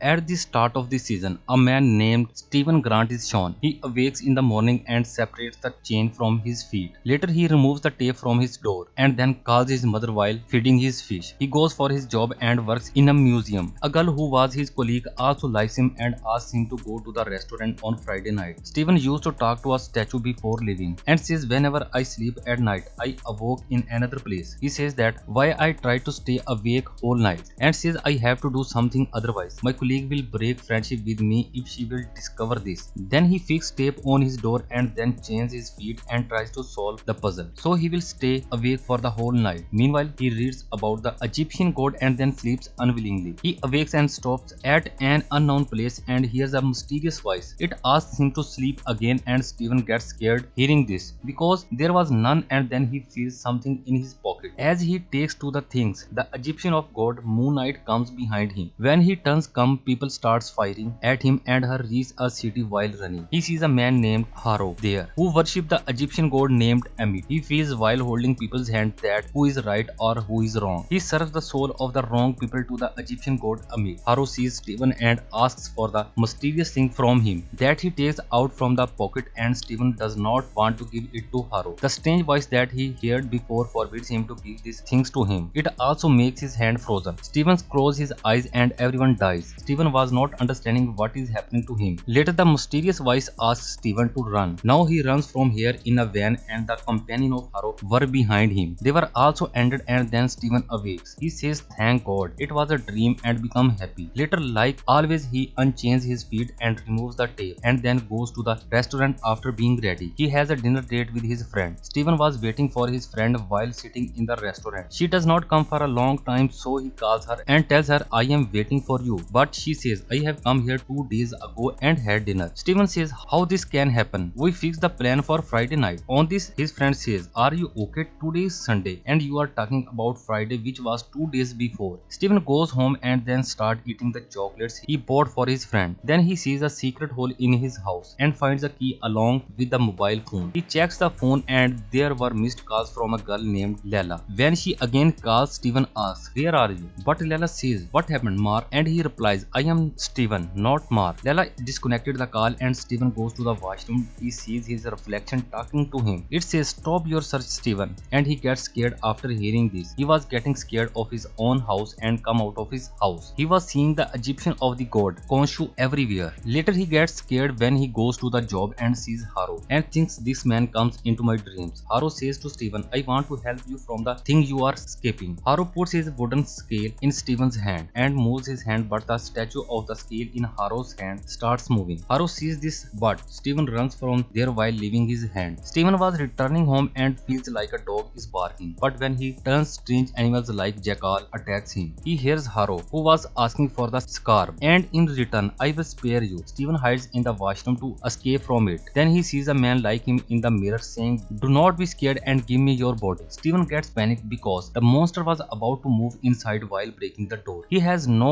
At the start of the season, a man named Stephen Grant is shown. He awakes in the morning and separates the chain from his feet. Later, he removes the tape from his door and then calls his mother while feeding his fish. He goes for his job and works in a museum. A girl who was his colleague also likes him and asks him to go to the restaurant on Friday night. Stephen used to talk to a statue before leaving and says, "Whenever I sleep at night, I awoke in another place." He says that why I try to stay awake whole night and says I have to do something otherwise. My colleague will break friendship with me if she will discover this. Then he fixes tape on his door and then chains his feet and tries to solve the puzzle. So he will stay awake for the whole night. Meanwhile, he reads about the Egyptian god and then sleeps unwillingly. He awakes and stops at an unknown place and hears a mysterious voice. It asks him to sleep again and Stephen gets scared hearing this because there was none, and then he feels something in his pocket. As he takes to the things, the Egyptian of god Moon Knight comes behind him. When he turns people starts firing at him and her reach a city while running. He sees a man named Harrow there who worship the Egyptian god named Ammit. He feels while holding people's hand that who is right or who is wrong. He serves the soul of the wrong people to the Egyptian god Ammit. Harrow sees Stephen and asks for the mysterious thing from him that he takes out from the pocket, and Stephen does not want to give it to Harrow. The strange voice that he heard before forbids him to give these things to him. It also makes his hand frozen. Stephen closes his eyes and everyone dies. Stephen was not understanding what is happening to him. Later, the mysterious voice asks Stephen to run. Now he runs from here in a van and the companion of Harrow were behind him. They were also ended and then Stephen awakes. He says thank God it was a dream and become happy. Later, like always, he unchains his feet and removes the tape and then goes to the restaurant after being ready. He has a dinner date with his friend. Stephen was waiting for his friend while sitting in the restaurant. She does not come for a long time, so he calls her and tells her, "I am waiting for you." But she says, "I have come here 2 days ago and had dinner." Stephen says, "How this can happen? We fixed the plan for Friday night." On this, his friend says, "Are you okay? Today is Sunday and you are talking about Friday, which was 2 days before." Stephen goes home and then starts eating the chocolates he bought for his friend. Then he sees a secret hole in his house and finds a key along with the mobile phone. He checks the phone and there were missed calls from a girl named Lela. When she again calls, Stephen asks, "Where are you?" But Lela says, "What happened, Mark?" And he replies, "I am Stephen, not Mark." Lela disconnected the call and Stephen goes to the washroom. He sees his reflection talking to him. It says, "Stop your search, Stephen." And he gets scared after hearing this. He was getting scared of his own house and come out of his house. He was seeing the Egyptian of the god Khonshu everywhere. Later he gets scared when he goes to the job and sees Harrow and thinks this man comes into my dreams. Harrow says to Stephen, "I want to help you from the thing you are escaping." Harrow puts his wooden scale in Stephen's hand and moves his hand, but the statue of the scale in Harrow's hand starts moving. Harrow sees this, but Stephen runs from there while leaving his hand. Stephen was returning home and feels like a dog is barking, but when he turns, strange animals like jackal attacks him. He hears Harrow, who was asking for the scarf, and in return, "I will spare you." Stephen hides in the washroom to escape from it. Then he sees a man like him in the mirror saying, "Do not be scared and give me your body." Stephen gets panicked because the monster was about to move inside while breaking the door. He has no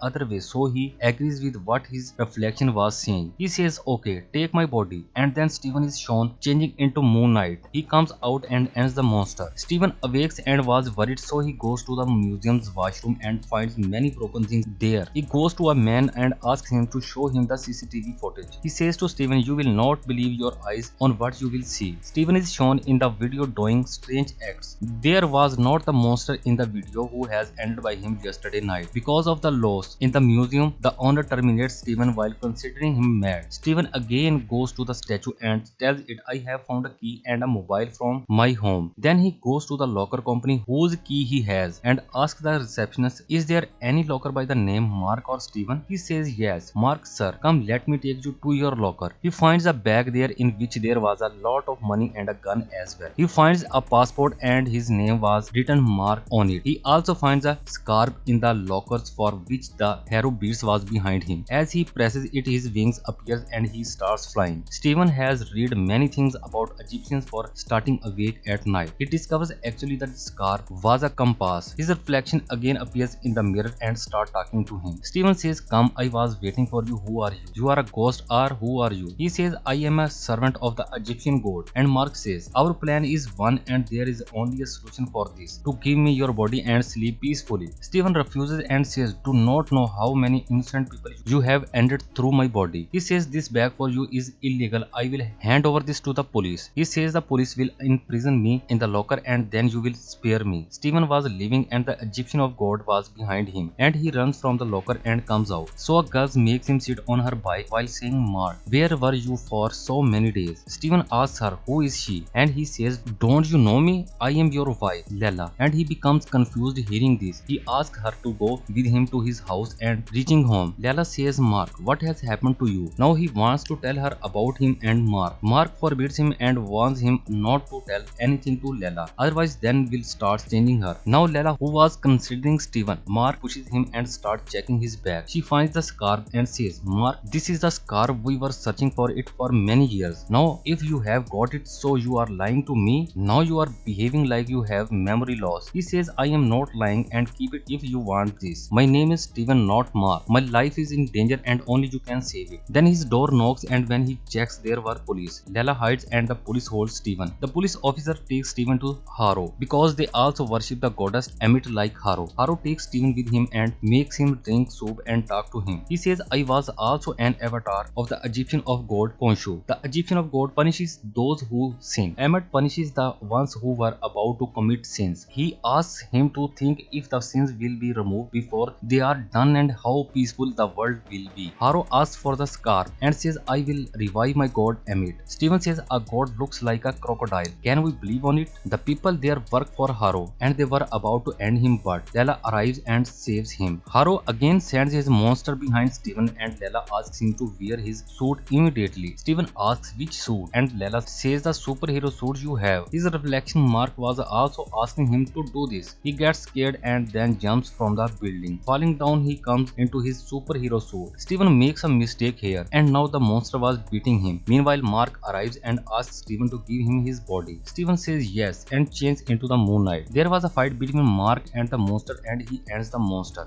other way, so he agrees with what his reflection was saying. He says, "Okay, take my body." And then Stephen is shown changing into Moon Knight. He comes out and ends the monster. Stephen awakes and was worried, so he goes to the museum's washroom and finds many broken things there. He goes to a man and asks him to show him the CCTV footage. He says to Stephen, "You will not believe your eyes on what you will see." Stephen is shown in the video doing strange acts. There was not the monster in the video who has ended by him yesterday night. Because of the loss in the museum, the owner terminates Stephen while considering him mad. Stephen again goes to the statue and tells it, "I have found a key and a mobile from my home." Then he goes to the locker company whose key he has and asks the receptionist, "Is there any locker by the name Mark or Stephen?" He says, "Yes." "Mark, sir, come, let me take you to your locker." He finds a bag there in which there was a lot of money and a gun as well. He finds a passport and his name was written Mark on it. He also finds a scarf in the lockers for which the Harrow beast was behind him. As he presses it, his wings appears and he starts flying. Stephen has read many things about Egyptians for starting awake at night. He discovers actually that the scarf was a compass. His reflection again appears in the mirror and starts talking to him. Stephen says, "Come, I was waiting for you. Who are you? You are a ghost, or who are you?" He says, "I am a servant of the Egyptian god." And Mark says, "Our plan is one and there is only a solution for this. To give me your body and sleep peacefully." Stephen refuses and says, "Do not know how how many innocent people you have ended through my body. He says this bag for you is illegal. I will hand over this to the police. He says the police will imprison me in the locker and then you will spare me. Stephen was leaving and the Egyptian of God was behind him and he runs from the locker and comes out. So a girl makes him sit on her bike while saying, Mark, where were you for so many days? Stephen asks her, who is she? And he says, don't you know me? I am your wife, Lela. And he becomes confused hearing this. He asks her to go with him to his house and reaching home, Lela says, Mark, what has happened to you? Now he wants to tell her about him and Mark. Mark forbids him and warns him not to tell anything to Lela. Otherwise then will start changing her. Now Lela, who was considering Stephen, Mark pushes him and starts checking his bag. She finds the scarf and says, Mark, this is the scarf, we were searching for it for many years. Now if you have got it, so you are lying to me? Now you are behaving like you have memory loss. He says, I am not lying and keep it if you want this. My name is Stephen, not Mark. My life is in danger and only you can save it. Then his door knocks and when he checks there were police. Lela hides and the police holds Stephen. The police officer takes Stephen to Harrow because they also worship the goddess Ammit like Harrow. Harrow takes Stephen with him and makes him drink soup and talk to him. He says, I was also an avatar of the Egyptian of God Khonshu. The Egyptian of God punishes those who sin. Ammit punishes the ones who were about to commit sins. He asks him to think if the sins will be removed before they are done and how peaceful the world will be. Harrow asks for the scarf and says, I will revive my god Ammit. Stephen says, a god looks like a crocodile. Can we believe on it? The people there work for Harrow and they were about to end him, but Lela arrives and saves him. Harrow again sends his monster behind Stephen and Lela asks him to wear his suit immediately. Stephen asks which suit and Lela says the superhero suit you have. His reflection Mark was also asking him to do this. He gets scared and then jumps from the building. Falling down, he comes into his superhero suit. Stephen makes a mistake here and now the monster was beating him. Meanwhile, Mark arrives and asks Stephen to give him his body. Stephen says yes and changes into the moonlight. There was a fight between Mark and the monster and he ends the monster.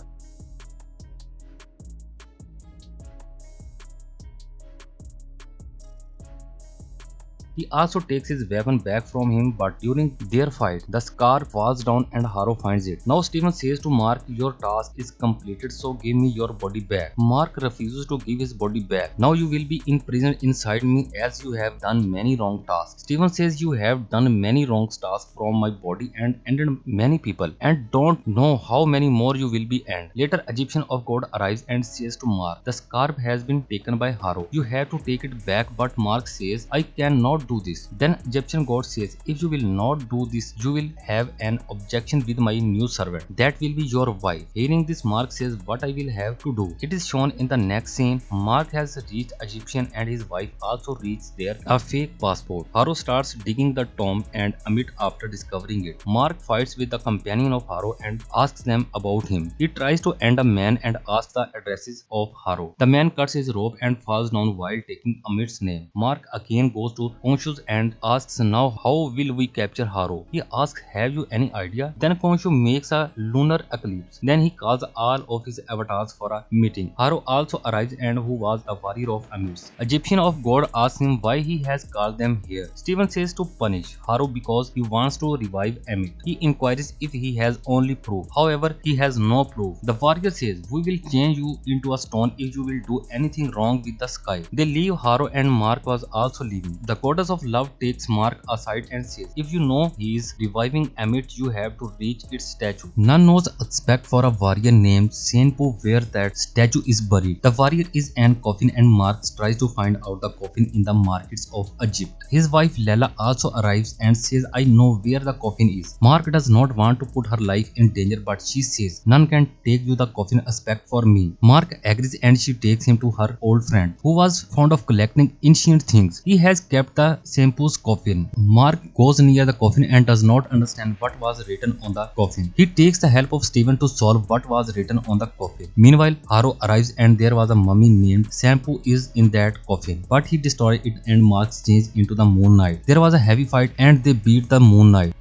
He also takes his weapon back from him, but during their fight, the scarf falls down and Harrow finds it. Now Stephen says to Mark, your task is completed, so give me your body back. Mark refuses to give his body back. Now you will be imprisoned inside me as you have done many wrong tasks. Stephen says you have done many wrong tasks from my body and ended many people and don't know how many more you will be end. Later Egyptian of God arrives and says to Mark, the scarf has been taken by Harrow. You have to take it back, but Mark says, I cannot do this. Then Egyptian god says, if you will not do this, you will have an objection with my new servant. That will be your wife. Hearing this, Mark says, what I will have to do. It is shown in the next scene. Mark has reached Egyptian and his wife also reached there a fake passport. Harrow starts digging the tomb and Ammit after discovering it. Mark fights with the companion of Harrow and asks them about him. He tries to end a man and asks the addresses of Harrow. The man cuts his rope and falls down while taking Ammit's name. Mark again goes to Khonshu and asks, now how will we capture Harrow? He asks, have you any idea? Then Khonshu makes a lunar eclipse. Then he calls all of his avatars for a meeting. Harrow also arrives and who was a warrior of Ammit's. Egyptian of God asks him why he has called them here. Stephen says to punish Harrow because he wants to revive Ammit. He inquires if he has only proof. However, he has no proof. The warrior says, we will change you into a stone if you will do anything wrong with the sky. They leave. Harrow and Mark was also leaving. The goddess of love takes Mark aside and says, if you know he is reviving Ammit, you have to reach its statue. None knows except for a warrior named Senpu where that statue is buried. The warrior is an coffin and Mark tries to find out the coffin in the markets of Egypt. His wife Lela also arrives and says, I know where the coffin is. Mark does not want to put her life in danger, but she says, none can take you the coffin except for me. Mark agrees and she takes him to her old friend who was fond of collecting ancient things. He has kept the Senpu's coffin. Mark goes near the coffin and does not understand what was written on the coffin. He takes the help of Stephen to solve what was written on the coffin. Meanwhile, Harrow arrives and there was a mummy named Senpu is in that coffin, but he destroys it and Mark changes into the Moon Knight. There was a heavy fight and they beat the Moon Knight.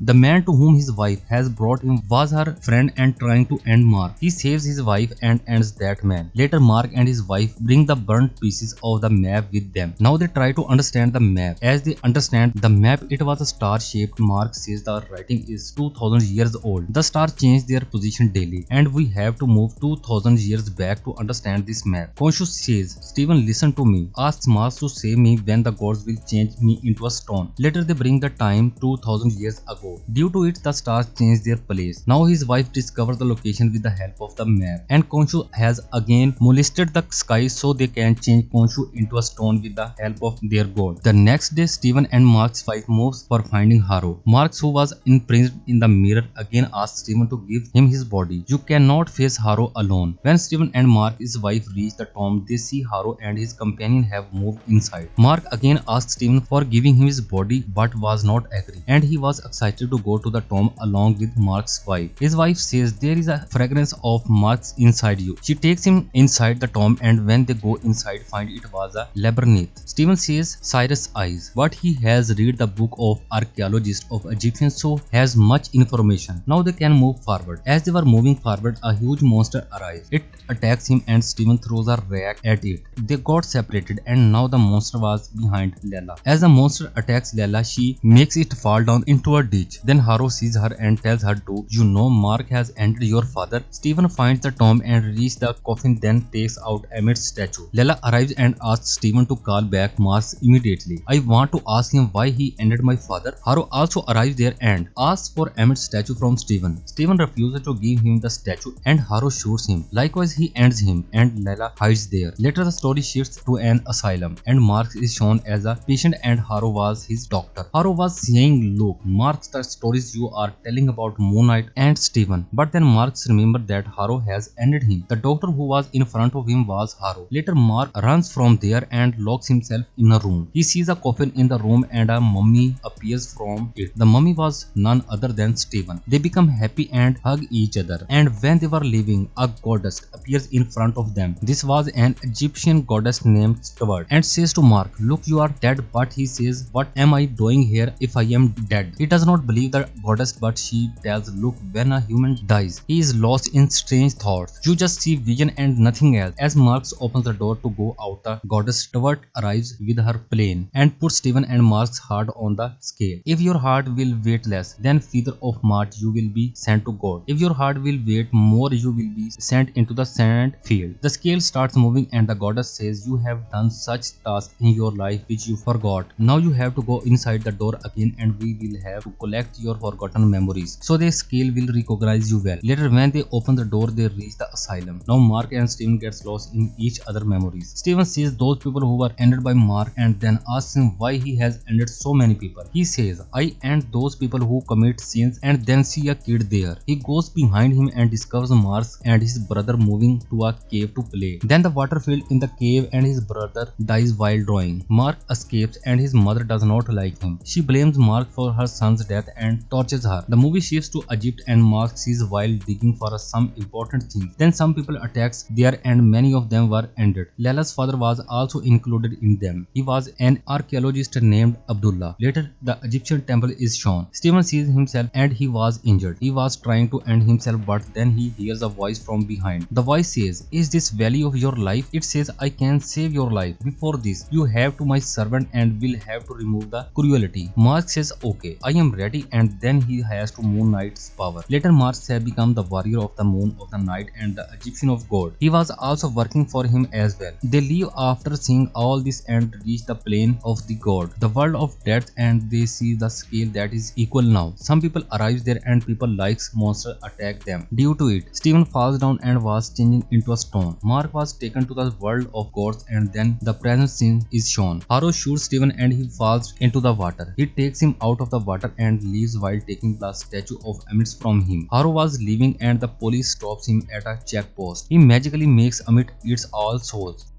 The man to whom his wife has brought him was her friend and trying to end Mark. He saves his wife and ends that man. Later, Mark and his wife bring the burnt pieces of the map with them. Now they try to understand the map. As they understand the map, it was a star-shaped. Mark says the writing is 2000 years old. The stars change their position daily, and we have to move 2000 years back to understand this map. Khonshu says, Stephen, listen to me. Ask Mark to save me when the gods will change me into a stone. Later they bring the time 2000 years ago. Due to it, the stars change their place. Now his wife discovers the location with the help of the map, and Khonshu has again molested the sky so they can change Khonshu into a stone with the help of their god. The next day, Stephen and Mark's wife moves for finding Harrow. Mark, who was imprisoned in the mirror, again asks Stephen to give him his body. You cannot face Harrow alone. When Stephen and Mark's wife reach the tomb, they see Harrow and his companion have moved inside. Mark again asks Stephen for giving him his body but was not agree, and he was excited to go to the tomb along with Mark's wife. His wife says there is a fragrance of Mark's inside you. She takes him inside the tomb, and when they go inside, find it was a labyrinth. Stephen says Cyrus' eyes, but he has read the book of archaeologists of Egyptians, so has much information. Now they can move forward. As they were moving forward, a huge monster arrives. It attacks him and Stephen throws a rack at it. They got separated, and now the monster was behind Lela. As the monster attacks Lela, she makes it fall down into a ditch. Then Harrow sees her and tells her to, you know, Mark has ended your father. Stephen finds the tomb and reaches the coffin, then takes out Ammit's statue. Lela arrives and asks Stephen to call back Mark immediately. I want to ask him why he ended my father. Harrow also arrives there and asks for Ammit's statue from Stephen. Stephen refuses to give him the statue and Harrow shoots him. Likewise, he ends him and Lela hides there. Later, the story shifts to an asylum and Mark is shown as a patient and Harrow was his doctor. Harrow was saying, look, Mark, the stories you are telling about Moon Knight and Stephen. But then Marks remembered that Harrow has ended him. The doctor who was in front of him was Harrow. Later, Mark runs from there and locks himself in a room. He sees a coffin in the room and a mummy appears from it. The mummy was none other than Stephen. They become happy and hug each other. And when they were leaving, a goddess appears in front of them. This was an Egyptian goddess named Stewart and says to Mark, look, you are dead. But he says, what am I doing here if I am dead? He does not believe the goddess, but she tells, look, when a human dies, he is lost in strange thoughts. You just see vision and nothing else. As Marks opens the door to go out, the goddess Stewart arrives with her plane and puts Stephen and Mark's heart on the scale. If your heart will weight less than feather of March, you will be sent to God. If your heart will weight more, you will be sent into the sand field. The scale starts moving and the goddess says, you have done such tasks in your life which you forgot. Now you have to go inside the door again and we will have to collect your forgotten memories, so the scale will recognize you well. Later, when they open the door, they reach the asylum. Now Mark and Stephen gets lost in each other memories. Stephen sees those people who were ended by Mark and then asks him why he has ended so many people. He says, I end those people who commit sins, and then see a kid there. He goes behind him and discovers Mark and his brother moving to a cave to play. Then the water filled in the cave and his brother dies while drawing. Mark escapes and his mother does not like him. She blames Mark for her son's death and tortures her. The movie shifts to Egypt and Mark sees while digging for some important things. Then some people attacks there and many of them were ended. Lela's father was also included in them. He was an archaeologist named Abdullah. Later, the Egyptian temple is shown. Stephen sees himself and he was injured. He was trying to end himself, but then he hears a voice from behind. The voice says, is this value of your life? It says, I can save your life. Before this, you have to my servant and will have to remove the cruelty. Mark says, okay, I am ready, and then he has to Moon Knight's power. Later, Mark has become the warrior of the moon of the night and the Egyptian of God. He was also working for him as well. They leave after seeing all this and reach the plane of the god, the world of death, and they see the scale that is equal now. Some people arrive there and people like monster attack them. Due to it, Stephen falls down and was changing into a stone. Mark was taken to the world of gods and then the present scene is shown. Harrow shoots Stephen and he falls into the water. He takes him out of the water and leaves while taking the statue of Ammit from him. Harrow was leaving and the police stops him at a checkpost. He magically makes Ammit eats all souls.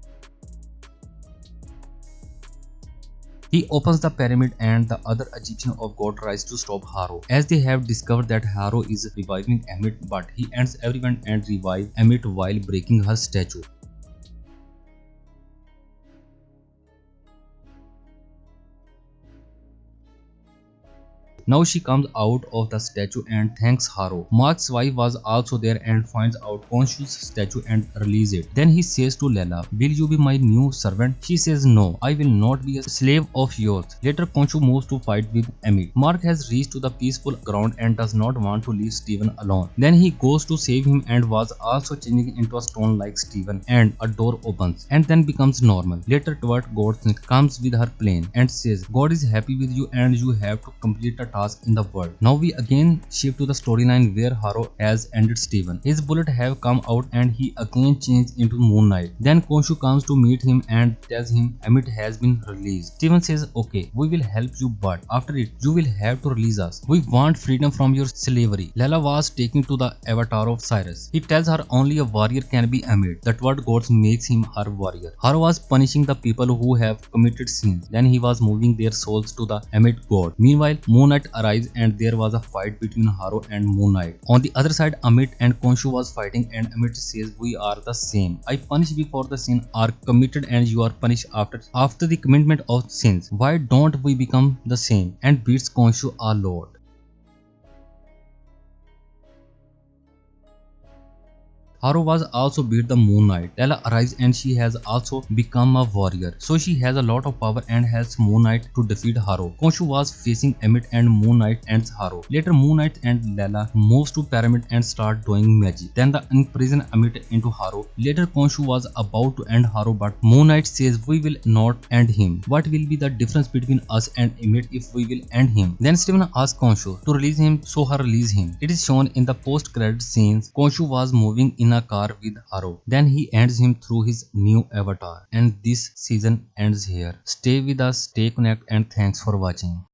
He opens the pyramid and the other Egyptian of God tries to stop Harrow, as they have discovered that Harrow is reviving Ammit, but he ends everyone and revives Ammit while breaking her statue. Now she comes out of the statue and thanks Harrow. Mark's wife was also there and finds out Khonshu's statue and release it. Then he says to Lela, "Will you be my new servant?" She says, "No, I will not be a slave of yours." Later, Khonshu moves to fight with Ammit. Mark has reached to the peaceful ground and does not want to leave Steven alone. Then he goes to save him and was also changing into a stone like Steven, and a door opens and then becomes normal. Later, Twat Godsnick comes with her plane and says, "God is happy with you and you have to complete a task in the world." Now we again shift to the storyline where Harrow has ended Steven. His bullet have come out and he again changed into Moon Knight. Then Khonshu comes to meet him and tells him Ammit has been released. Steven says, "Okay, we will help you, but after it, you will have to release us. We want freedom from your slavery." Lela was taken to the avatar of Cyrus. He tells her only a warrior can be Ammit. That what God makes him her warrior. Harrow was punishing the people who have committed sins. Then he was moving their souls to the Ammit god. Meanwhile, Moon Knight arrives and there was a fight between Harrow and Moon Knight. On the other side, Ammit and Khonshu was fighting and Ammit says, "We are the same. I punish before the sin are committed and you are punished after the commitment of sins. Why don't we become the same?" And beats Khonshu a lot. Harrow was also beat the Moon Knight. Lela arrives and she has also become a warrior. So she has a lot of power and helps Moon Knight to defeat Harrow. Khonshu was facing Ammit and Moon Knight ends Harrow. Later Moon Knight and Lela moves to Pyramid and start doing magic. Then they imprison Ammit into Harrow. Later Khonshu was about to end Harrow but Moon Knight says, "We will not end him. What will be the difference between us and Ammit if we will end him?" Then Steven asks Khonshu to release him, so her release him. It is shown in the post-credit scenes. Khonshu was moving in a car with Harrow. Then he ends him through his new avatar. And this season ends here. Stay with us, stay connected, and thanks for watching.